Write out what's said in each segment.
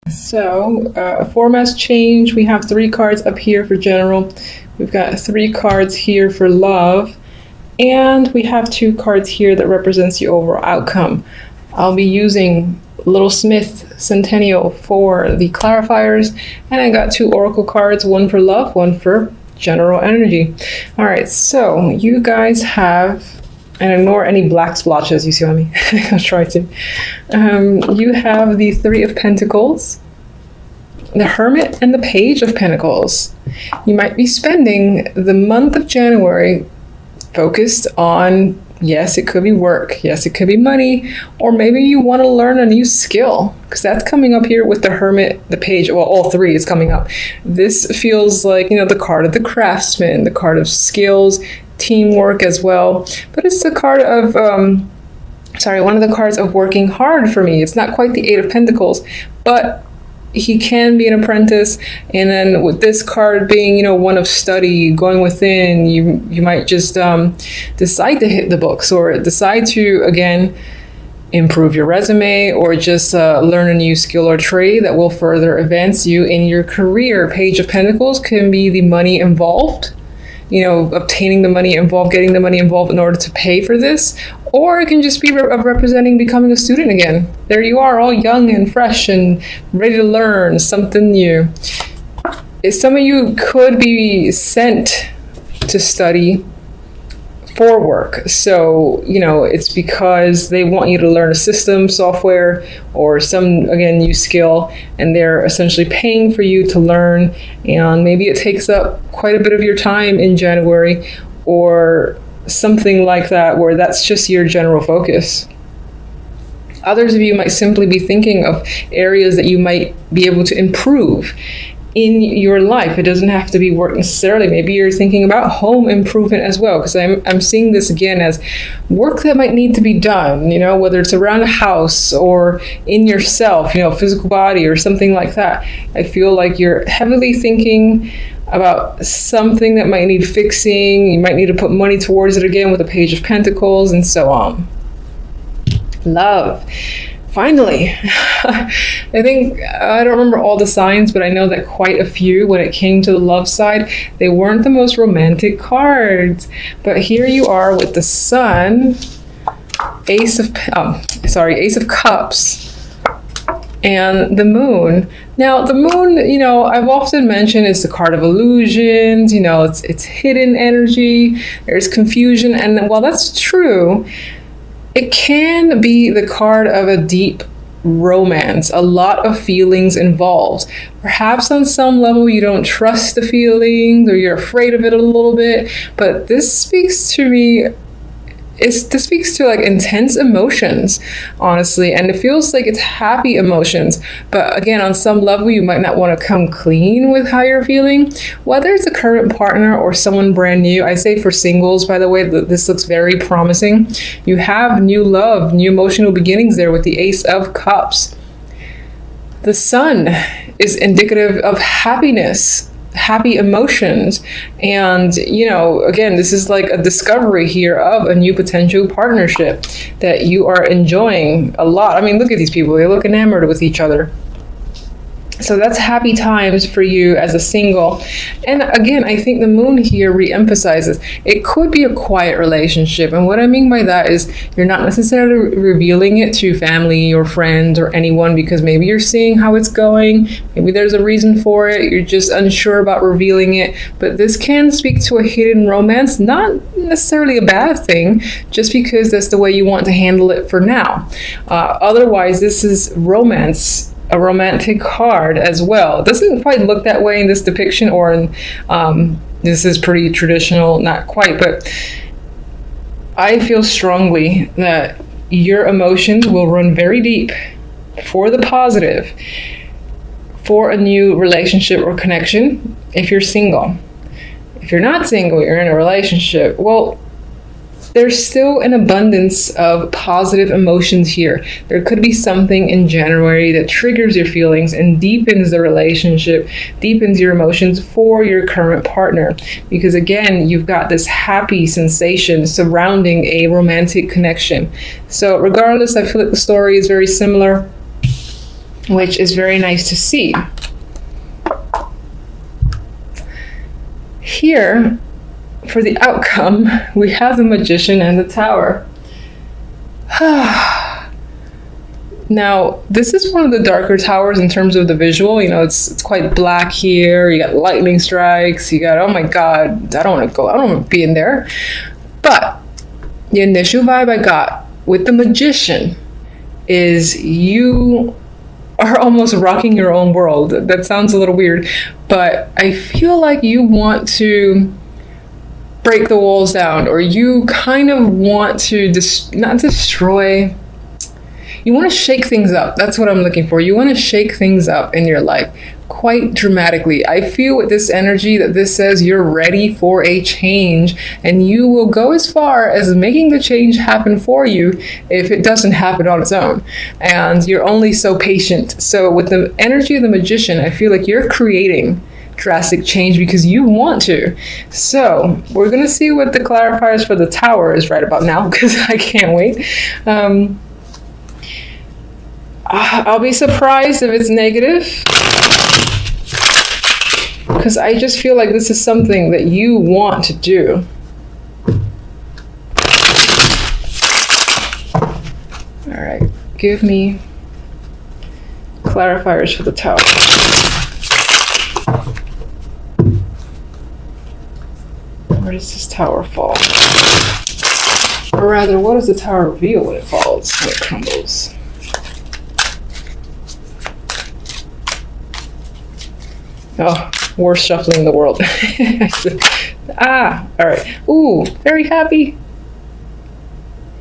So, formats change. We have 3 cards up here for general. We've got 3 cards here for love. And we have 2 cards here that represents the overall outcome. I'll be using Little Smith Centennial for the clarifiers. And I got 2 oracle cards, one for love, one for general energy. All right, so you guys have, and ignore any black splotches, you see what I mean? I'll try to. You have the 3 of Pentacles, the Hermit, and the Page of Pentacles. You might be spending the month of January focused on, yes, it could be work, yes, it could be money, or maybe you want to learn a new skill, because that's coming up here with the Hermit, the Page, well, all 3 is coming up. This feels like, you know, the card of the craftsman, the card of skills, teamwork as well, but it's the card of one of the cards of working hard for me. It's not quite the 8 of Pentacles, but he can be an apprentice. And then with this card being, you know, one of study, going within, you might just decide to hit the books, or decide to, again, improve your resume, or just learn a new skill or trade that will further advance you in your career. Page of Pentacles can be the money involved, you know, obtaining the money involved, getting the money involved in order to pay for this, or it can just be representing becoming a student again. There you are, all young and fresh and ready to learn something new. Some of you could be sent to study for work. So, you know, it's because they want you to learn a system, software, or some, again, new skill, and they're essentially paying for you to learn. And maybe it takes up quite a bit of your time in January, or something like that, where that's just your general focus. Others of you might simply be thinking of areas that you might be able to improve in your life. It doesn't have to be work necessarily. Maybe you're thinking about home improvement as well, because I'm seeing this again as work that might need to be done, you know, whether it's around a house or in yourself, you know, physical body or something like that. I feel like you're heavily thinking about something that might need fixing. You might need to put money towards it again with the Page of Pentacles, and so on. Love. Finally, I think, I don't remember all the signs, but I know that quite a few, when it came to the love side, they weren't the most romantic cards. But here you are with the Sun, Ace of Cups, and the Moon. Now, the Moon, you know, I've often mentioned, is the card of illusions. You know, it's hidden energy. There's confusion, and while that's true, it can be the card of a deep romance, a lot of feelings involved. Perhaps on some level you don't trust the feelings, or you're afraid of it a little bit, but this speaks to me, this speaks to like intense emotions, honestly, and it feels like it's happy emotions. But again, on some level, you might not want to come clean with how you're feeling, whether it's a current partner or someone brand new. I say for singles, by the way, that this looks very promising. You have new love, new emotional beginnings there with the Ace of Cups. The Sun is indicative of happiness, happy emotions, and, you know, again, this is like a discovery here of a new potential partnership that you are enjoying a lot. I mean, look at these people, they look enamored with each other. So that's happy times for you as a single. And again, I think the Moon here re-emphasizes it could be a quiet relationship. And what I mean by that is you're not necessarily revealing it to family or friends or anyone, because maybe you're seeing how it's going. Maybe there's a reason for it. You're just unsure about revealing it. But this can speak to a hidden romance, not necessarily a bad thing, just because that's the way you want to handle it for now. Otherwise, this is romance, a romantic card as well. It doesn't quite look that way in this depiction, or in this is pretty traditional, not quite, but I feel strongly that your emotions will run very deep for the positive, for a new relationship or connection if you're single. If you're not single, you're in a relationship, well, there's still an abundance of positive emotions here. There could be something in January that triggers your feelings and deepens the relationship, deepens your emotions for your current partner. Because again, you've got this happy sensation surrounding a romantic connection. So regardless, I feel like the story is very similar. which is very nice to see. Here, for the outcome, we have the Magician and the Tower. Now, this is one of the darker towers in terms of the visual. You know, it's quite black here. You got lightning strikes. You got, oh my God, I don't want to go. I don't want to be in there. But the initial vibe I got with the Magician is you are almost rocking your own world. That sounds a little weird, but I feel like you want to break the walls down, or you kind of want to not destroy. You want to shake things up. That's what I'm looking for. You want to shake things up in your life quite dramatically. I feel with this energy that this says you're ready for a change, and you will go as far as making the change happen for you if it doesn't happen on its own. And you're only so patient. So with the energy of the Magician, I feel like you're creating drastic change because you want to. So we're going to see what the clarifiers for the Tower is right about now, because I can't wait. I'll be surprised if it's negative, because I just feel like this is something that you want to do. All right, give me clarifiers for the Tower. Where does this Tower fall? Or rather, what does the Tower reveal when it falls, when it crumbles? Oh, worst shuffling in the world. All right. Ooh, very happy.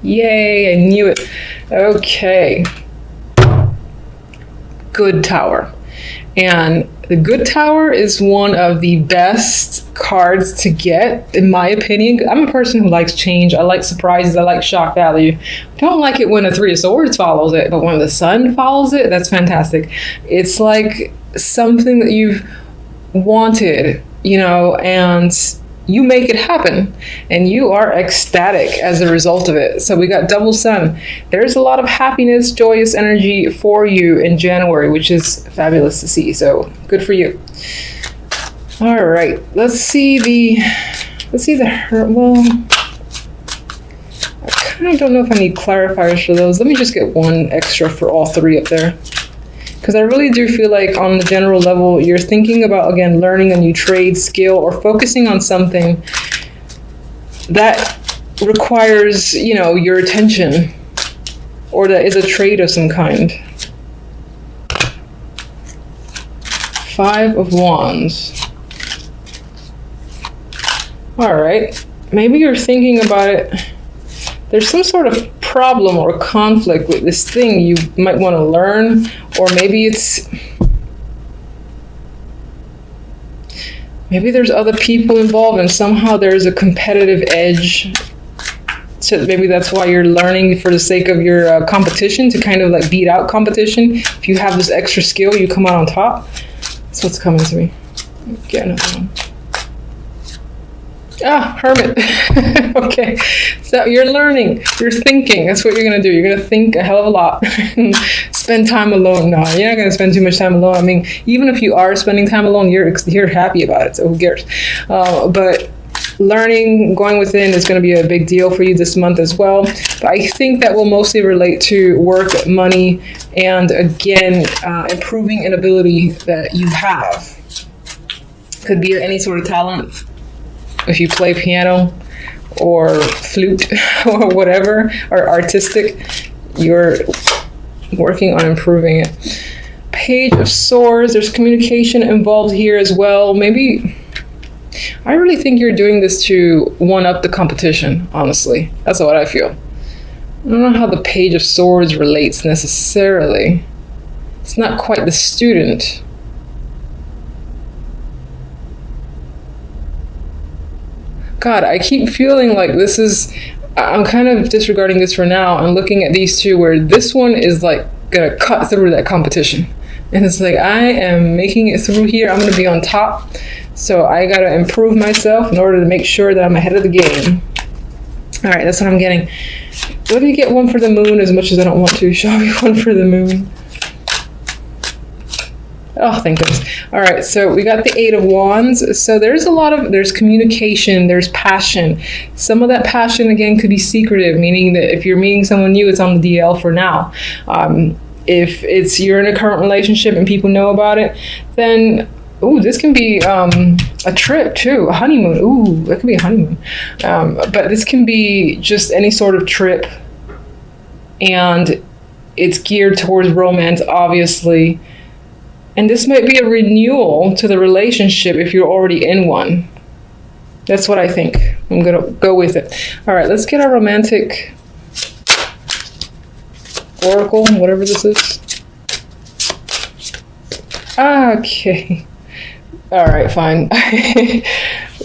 Yay, I knew it. Okay. Good Tower. And the Good Tower is one of the best cards to get, in my opinion. I'm a person who likes change. I like surprises. I like shock value. I don't like it when a Three of Swords follows it, but when the Sun follows it, that's fantastic. It's like something that you've wanted, you know, and you make it happen, and you are ecstatic as a result of it. So we got double Sun. There's a lot of happiness, joyous energy for you in January, which is fabulous to see. So good for you. All right, let's see the well, I kind of don't know if I need clarifiers for those. Let me just get one extra for all three up there, because I really do feel like on the general level, you're thinking about, again, learning a new trade, skill, or focusing on something that requires, you know, your attention, or that is a trade of some kind. Five of Wands. All right, maybe you're thinking about it. There's some sort of problem or conflict with this thing you might want to learn, or maybe there's other people involved and somehow there's a competitive edge. So maybe that's why you're learning for the sake of your competition, to kind of like beat out competition. If you have this extra skill, you come out on top. That's what's coming to me. Get another one. Ah, Hermit. Okay, so you're learning, you're thinking. That's what you're gonna do. You're gonna think a hell of a lot. Spend time alone. No, you're not gonna spend too much time alone. I mean, even if you are spending time alone, you're happy about it, so who cares? But learning, going within is going to be a big deal for you this month as well. But I think that will mostly relate to work, money, and again, improving an ability that you have. Could be any sort of talent. If you play piano or flute or whatever, or artistic, you're working on improving it. Page of Swords, there's communication involved here as well. Maybe, I really think you're doing this to one-up the competition, honestly. That's what I feel. I don't know how the Page of Swords relates necessarily. It's not quite the student. God, I keep feeling like this is, I'm kind of disregarding this for now and looking at these two where this one is like gonna cut through that competition. And it's like, I am making it through here. I'm gonna be on top. So I gotta improve myself in order to make sure that I'm ahead of the game. All right, that's what I'm getting. Let me get one for the moon as much as I don't want to. Show me one for the moon. Oh, thank goodness. All right, so we got the Eight of Wands. So there's communication, there's passion. Some of that passion, again, could be secretive, meaning that if you're meeting someone new, it's on the DL for now. If you're in a current relationship and people know about it, then this can be a trip too, a honeymoon. Ooh, that could be a honeymoon. But this can be just any sort of trip, and it's geared towards romance, obviously. And this might be a renewal to the relationship if you're already in one. That's what I think. I'm going to go with it. All right, let's get our romantic oracle, whatever this is. Okay. All right, fine.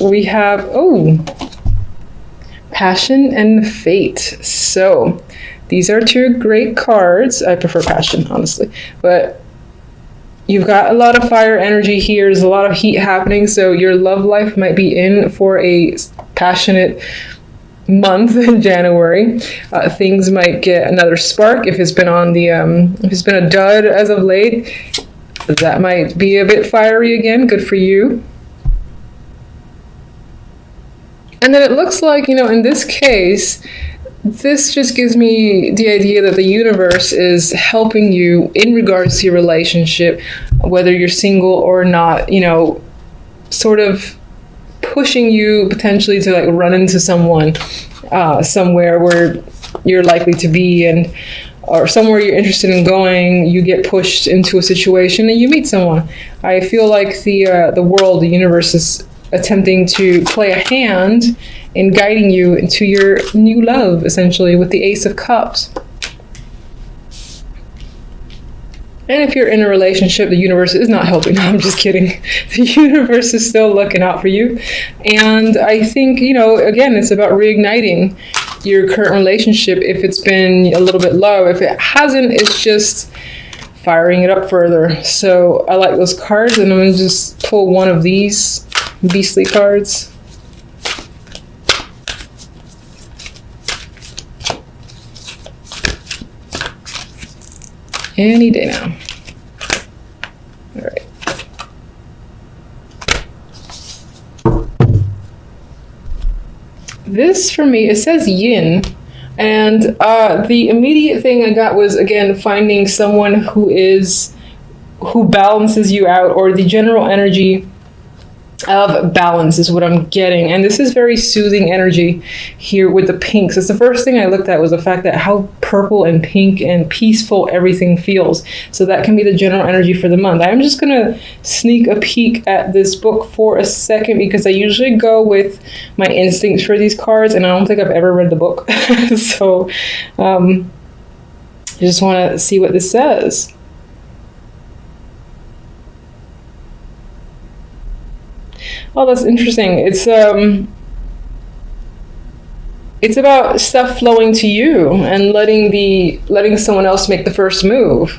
We have, passion and fate. So these are two great cards. I prefer passion, honestly. But you've got a lot of fire energy here. There's a lot of heat happening. So your love life might be in for a passionate month in January. Things might get another spark if it's been if it's been a dud as of late. That might be a bit fiery again. Good for you. And then it looks like, in this case, this just gives me the idea that the universe is helping you in regards to your relationship, whether you're single or not, sort of pushing you potentially to like run into someone somewhere where you're likely to be, or somewhere you're interested in going. You get pushed into a situation and you meet someone. I feel like the world, the universe is attempting to play a hand in guiding you into your new love, essentially, with the Ace of Cups. And if you're in a relationship, the universe is not helping. No, I'm just kidding. The universe is still looking out for you. And I think, again, it's about reigniting your current relationship if it's been a little bit low. If it hasn't, it's just firing it up further. So I like those cards, and I'm going to just pull one of these beastly cards. Any day now. All right. This for me, it says yin. And the immediate thing I got was, again, finding someone who balances you out, or the general energy of balance is what I'm getting. And this is very soothing energy here with the pinks. It's the first thing I looked at, was the fact that how purple and pink and peaceful everything feels. So that can be the general energy for the month. I'm just gonna sneak a peek at this book for a second, because I usually go with my instincts for these cards, and I don't think I've ever read the book. So I just want to see what this says. Oh, that's interesting. It's about stuff flowing to you and letting someone else make the first move.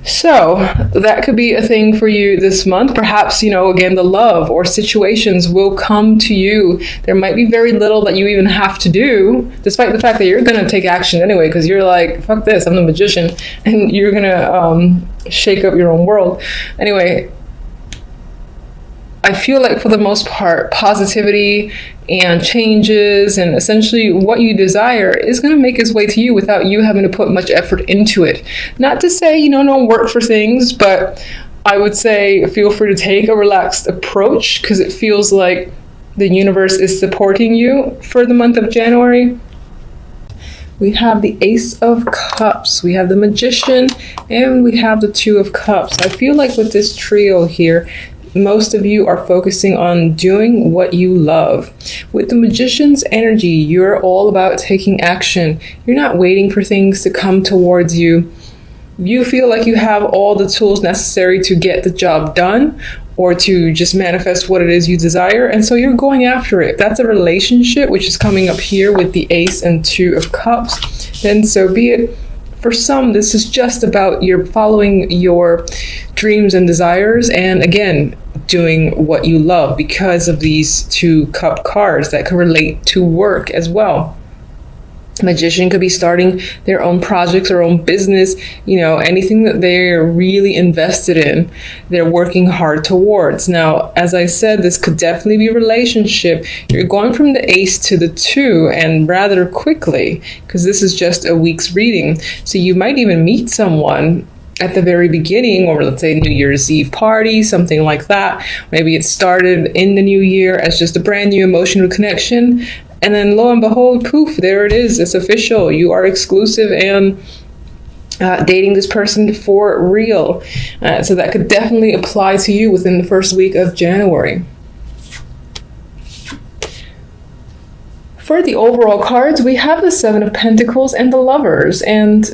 So that could be a thing for you this month. Perhaps, again, the love or situations will come to you. There might be very little that you even have to do, despite the fact that you're going to take action anyway, because you're like, fuck this, I'm the magician, and you're going to shake up your own world. Anyway, I feel like for the most part, positivity and changes and essentially what you desire is going to make its way to you without you having to put much effort into it. Not to say, don't work for things, but I would say feel free to take a relaxed approach, because it feels like the universe is supporting you for the month of January. We have the Ace of Cups, we have the Magician, and we have the Two of Cups. I feel like with this trio here, most of you are focusing on doing what you love. With the Magician's energy, you're all about taking action. You're not waiting for things to come towards you. You feel like you have all the tools necessary to get the job done, or to just manifest what it is you desire, and so you're going after it. If that's a relationship, which is coming up here with the Ace and Two of Cups, then so be it. For some, this is just about you're following your dreams and desires, and again, doing what you love because of these two cup cards that can relate to work as well. Magician could be starting their own projects, their own business, anything that they're really invested in, they're working hard towards. Now, as I said, this could definitely be a relationship. You're going from the Ace to the 2 and rather quickly, because this is just a week's reading. So you might even meet someone at the very beginning, or let's say New Year's Eve party, something like that. Maybe it started in the new year as just a brand new emotional connection. And then lo and behold, poof, there it is. It's official. You are exclusive and dating this person for real. So that could definitely apply to you within the first week of January. For the overall cards, we have the Seven of Pentacles and the Lovers. And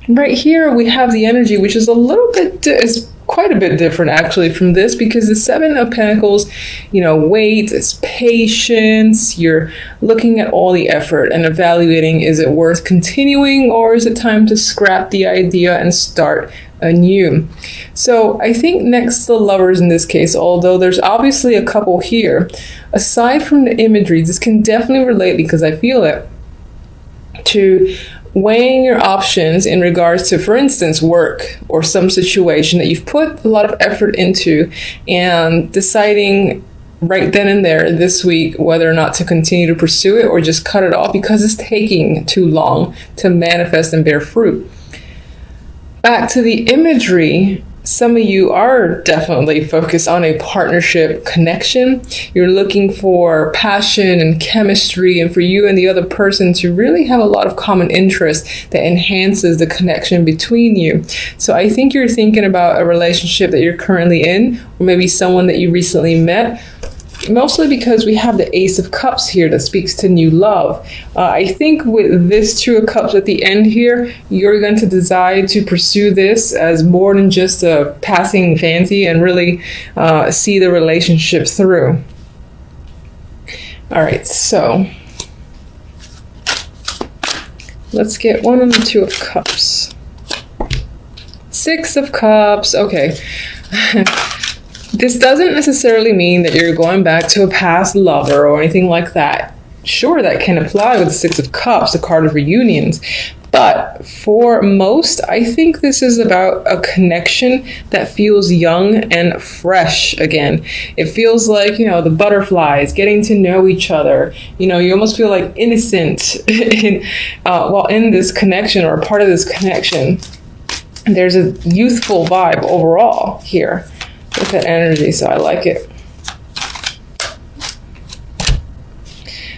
right here we have the energy, which is a little bit, is quite a bit different actually from this, because the Seven of Pentacles, wait, it's patience. You're looking at all the effort and evaluating, is it worth continuing, or is it time to scrap the idea and start anew? So I think next to the Lovers in this case, although there's obviously a couple here, aside from the imagery, this can definitely relate, because I feel it, to weighing your options in regards to, for instance, work or some situation that you've put a lot of effort into, and deciding right then and there this week whether or not to continue to pursue it or just cut it off because it's taking too long to manifest and bear fruit. Back to the imagery, some of you are definitely focused on a partnership connection. You're looking for passion and chemistry, and for you and the other person to really have a lot of common interest that enhances the connection between you. So I think you're thinking about a relationship that you're currently in, or maybe someone that you recently met. Mostly because we have the Ace of Cups here that speaks to new love. I think with this Two of Cups at the end here, you're going to decide to pursue this as more than just a passing fancy and really see the relationship through. All right, so let's get one on the Two of Cups. Six of Cups, okay. This doesn't necessarily mean that you're going back to a past lover or anything like that. Sure, that can apply with the Six of Cups, the card of reunions. But for most, I think this is about a connection that feels young and fresh again. It feels like, the butterflies, getting to know each other. You almost feel like innocent while in this connection or a part of this connection. There's a youthful vibe overall here with that energy, so I like it.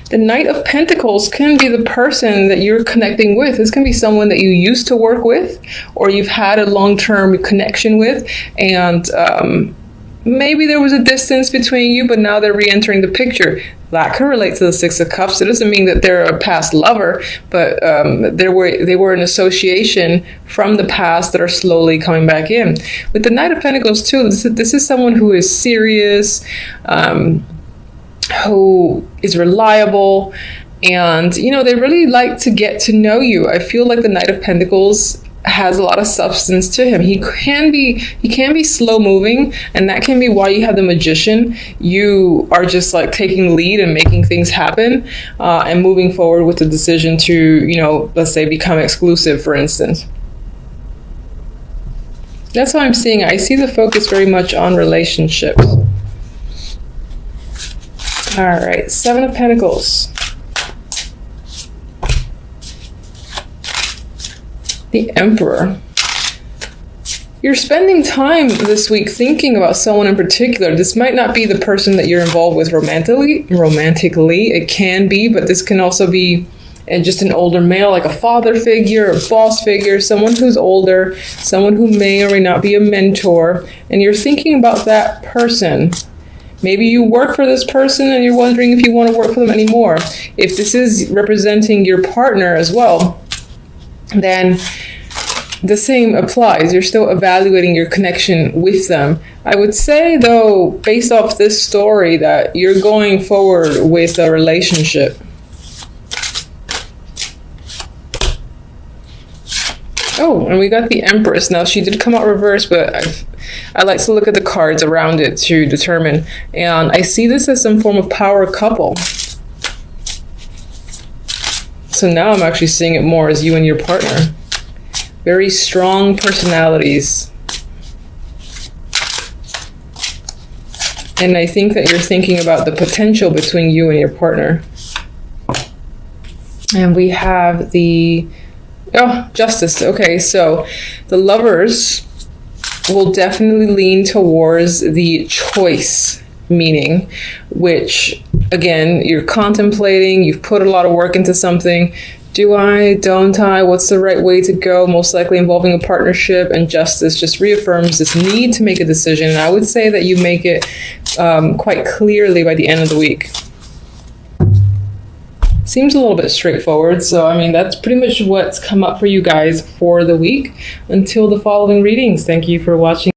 The Knight of Pentacles can be the person that you're connecting with. This can be someone that you used to work with, or you've had a long-term connection with, and maybe there was a distance between you, but now they're re-entering the picture. That can relate to the Six of Cups. It doesn't mean that they're a past lover, but they were an association from the past that are slowly coming back in. With the Knight of Pentacles too, this is someone who is serious, who is reliable, and they really like to get to know you. I feel like the Knight of Pentacles has a lot of substance to him. He can be slow moving, and that can be why you have the Magician. You are just like taking lead and making things happen, and moving forward with the decision to, let's say, become exclusive, for instance. That's how I'm seeing it. I see the focus very much on relationships. All right, Seven of Pentacles. The Emperor. You're spending time this week thinking about someone in particular. This might not be the person that you're involved with romantically. It can be, but this can also be just an older male, like a father figure, a boss figure, someone who's older, someone who may or may not be a mentor, and you're thinking about that person. Maybe you work for this person and you're wondering if you want to work for them anymore. If this is representing your partner as well, then the same applies. You're still evaluating your connection with them. I would say, though, based off this story, that you're going forward with a relationship. Oh, and we got the Empress. Now, she did come out reversed, but I like to look at the cards around it to determine. And I see this as some form of power couple. So now I'm actually seeing it more as you and your partner. Very strong personalities. And I think that you're thinking about the potential between you and your partner. And we have the, Justice. Okay, so the Lovers will definitely lean towards the choice meaning, which, again, you're contemplating, you've put a lot of work into something. Do I? Don't I? What's the right way to go? Most likely involving a partnership. And Justice just reaffirms this need to make a decision. And I would say that you make it quite clearly by the end of the week. Seems a little bit straightforward. So, I mean, that's pretty much what's come up for you guys for the week. Until the following readings, thank you for watching.